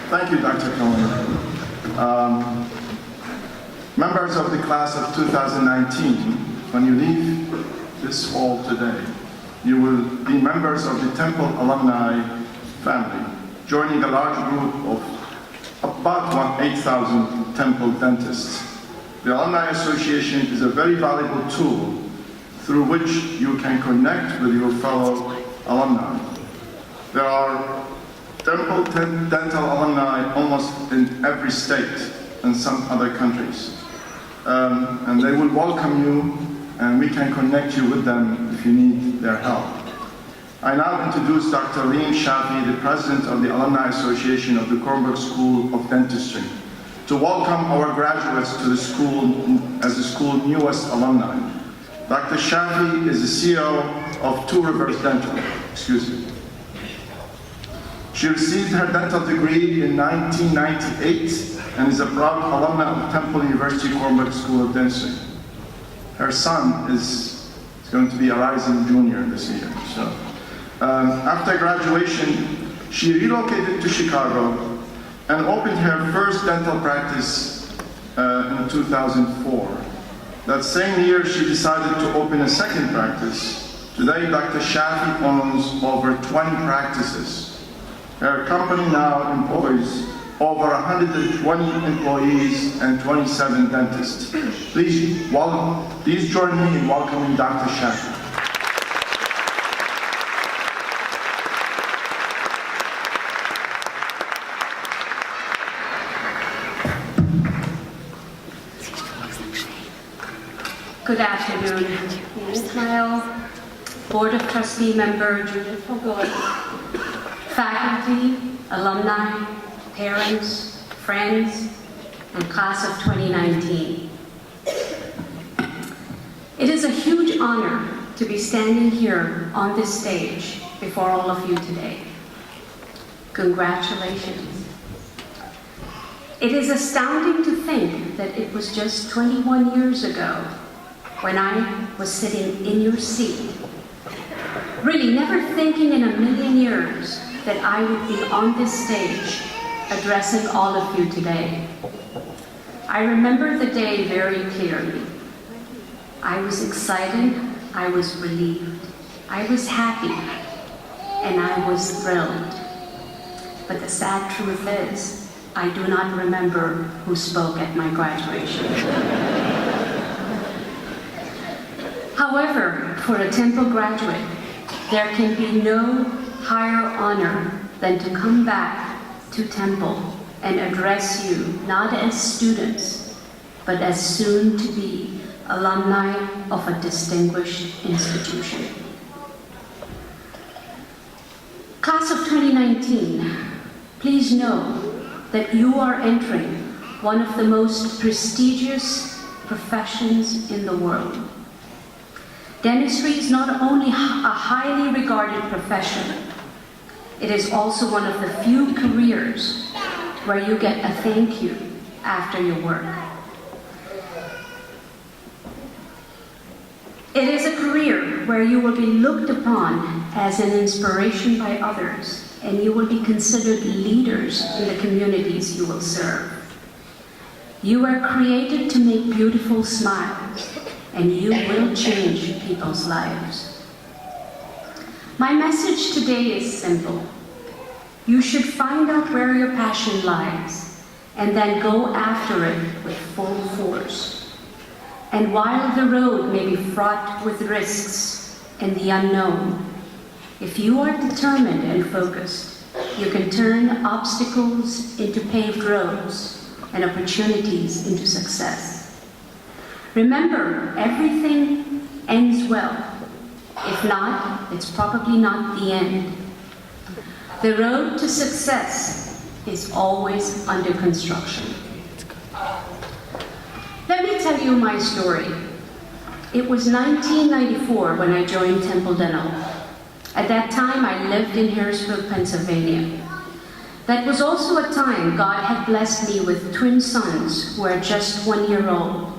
Thank you, Dr. Cohen. Members of the class of 2019, when you leave this hall today, you will be members of the Temple alumni family, joining a large group of about 8,000 Temple dentists. The Alumni Association is a very valuable tool through which you can connect with your fellow alumni. There are Temple dental alumni almost in every state and some other countries. And they will welcome you, and we can connect you with them if you need their help. I now introduce Dr. Reem Shafi, the President of the Alumni Association of the Kornberg School of Dentistry, to welcome our graduates to the school as the school's newest alumni. Dr. Shafi is the CEO of Two Rivers Dental. She received her dental degree in 1998 and is a proud alumna of Temple University Kornberg School of Dentistry. Her son is going to be a rising junior this year. After graduation, she relocated to Chicago and opened her first dental practice in 2004. That same year, she decided to open a second practice. Today, Dr. Shafi owns over 20 practices. Her company now employs over 120 employees and 27 dentists. Please join me in welcoming Dr. Shafi. Good afternoon, Ismail, Board of Trustee member Judith Fogoy, faculty, alumni, parents, friends, and class of 2019. It is a huge honor to be standing here on this stage before all of you today. Congratulations. It is astounding to think that it was just 21 years ago when I was sitting in your seat, really never thinking in a million years that I would be on this stage addressing all of you today. I remember the day very clearly. I was excited, I was relieved, I was happy, and I was thrilled. But the sad truth is, I do not remember who spoke at my graduation. However, for a Temple graduate, there can be no higher honor than to come back to Temple and address you, not as students, but as soon-to-be alumni of a distinguished institution. Class of 2019, please know that you are entering one of the most prestigious professions in the world. Dentistry is not only a highly regarded profession, it is also one of the few careers where you get a thank you after your work. It is a career where you will be looked upon as an inspiration by others, and you will be considered leaders in the communities you will serve. You are created to make beautiful smiles, and you will change people's lives. My message today is simple. You should find out where your passion lies, and then go after it with full force. And while the road may be fraught with risks and the unknown, if you are determined and focused, you can turn obstacles into paved roads and opportunities into success. Remember, everything ends well. If not, it's probably not the end. The road to success is always under construction. Let me tell you my story. It was 1994 when I joined Temple Dental. At that time, I lived in Harrisburg, Pennsylvania. That was also a time God had blessed me with twin sons who were just 1 year old.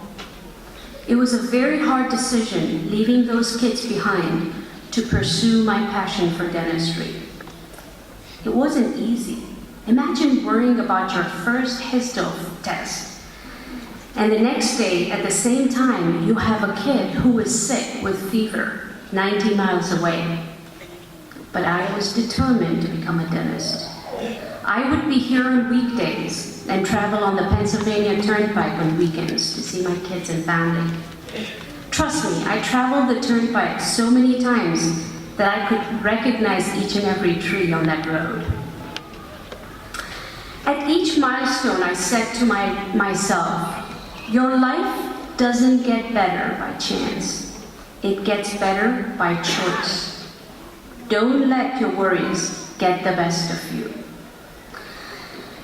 It was a very hard decision, leaving those kids behind to pursue my passion for dentistry. It wasn't easy. Imagine worrying about your first histo test, and the next day, at the same time, you have a kid who is sick with fever, 90 miles away. But I was determined to become a dentist. I would be here on weekdays and travel on the Pennsylvania Turnpike on weekends to see my kids and family. Trust me, I traveled the Turnpike so many times that I could recognize each and every tree on that road. At each milestone, I said to myself, your life doesn't get better by chance. It gets better by choice. Don't let your worries get the best of you.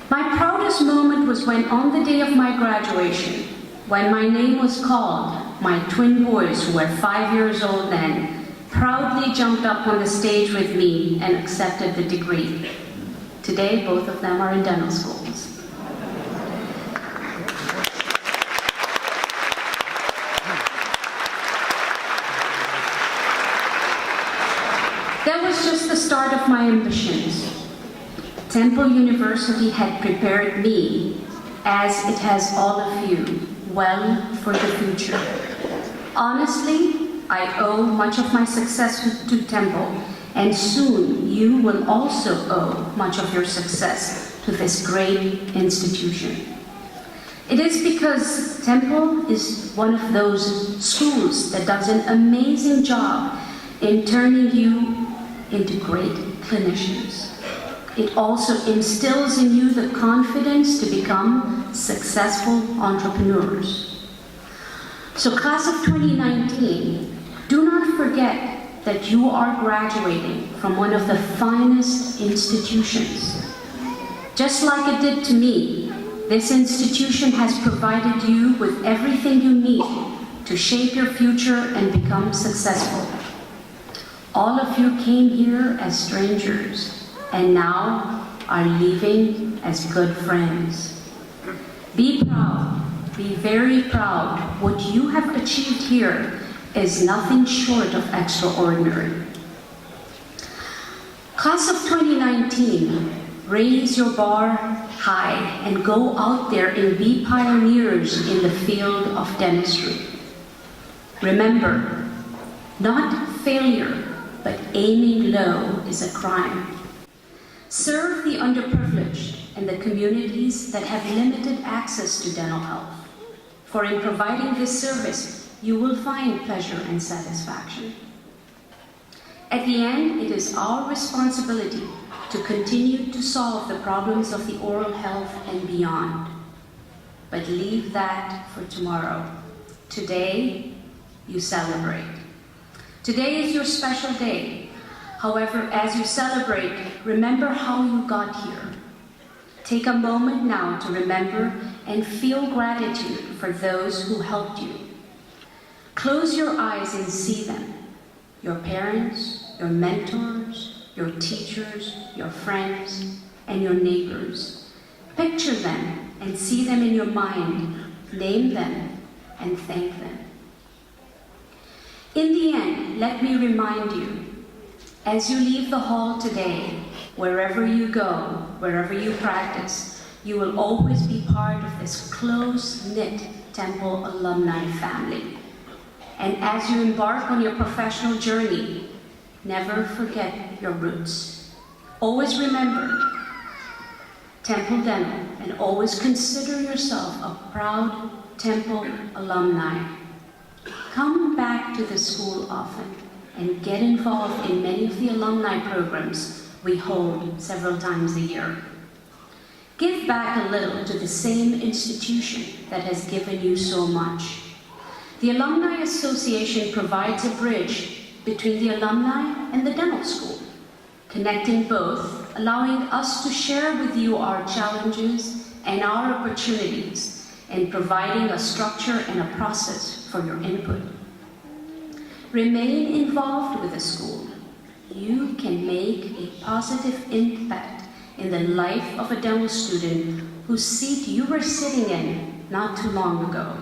My proudest moment was when, on the day of my graduation, when my name was called, my twin boys, who were 5 years old then, proudly jumped up on the stage with me and accepted the degree. Today, both of them are in dental schools. That was just the start of my ambitions. Temple University had prepared me, as it has all of you, well for the future. Honestly, I owe much of my success to Temple, and soon you will also owe much of your success to this great institution. It is because Temple is one of those schools that does an amazing job in turning you into great clinicians. It also instills in you the confidence to become successful entrepreneurs. So class of 2019, do not forget that you are graduating from one of the finest institutions. Just like it did to me, this institution has provided you with everything you need to shape your future and become successful. All of you came here as strangers and now are leaving as good friends. Be proud, be very proud. What you have achieved here is nothing short of extraordinary. Class of 2019, raise your bar high and go out there and be pioneers in the field of dentistry. Remember, not failure, but aiming low is a crime. Serve the underprivileged and the communities that have limited access to dental health. For in providing this service, you will find pleasure and satisfaction. At the end, it is our responsibility to continue to solve the problems of the oral health and beyond. But leave that for tomorrow. Today, you celebrate. Today is your special day. However, as you celebrate, remember how you got here. Take a moment now to remember and feel gratitude for those who helped you. Close your eyes and see them. Your parents, your mentors, your teachers, your friends, and your neighbors. Picture them and see them in your mind. Name them and thank them. In the end, let me remind you, as you leave the hall today, wherever you go, wherever you practice, you will always be part of this close-knit Temple alumni family. And as you embark on your professional journey, never forget your roots. Always remember Temple Dental, and always consider yourself a proud Temple alumni. Come back to the school often and get involved in many of the alumni programs we hold several times a year. Give back a little to the same institution that has given you so much. The Alumni Association provides a bridge between the alumni and the dental school, connecting both, allowing us to share with you our challenges and our opportunities, and providing a structure and a process for your input. Remain involved with the school. You can make a positive impact in the life of a dental student whose seat you were sitting in not too long ago.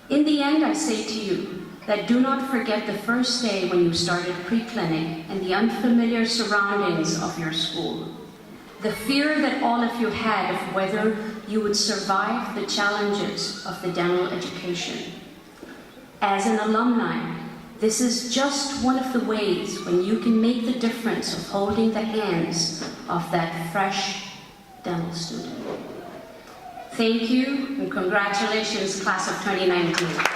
In the end, I say to you that do not forget the first day when you started pre-clinic and the unfamiliar surroundings of your school. the fear that all of you had of whether you would survive the challenges of the dental education. As an alumni, this is just one of the ways when you can make the difference of holding the hands of that fresh dental student. Thank you and congratulations, class of 2019.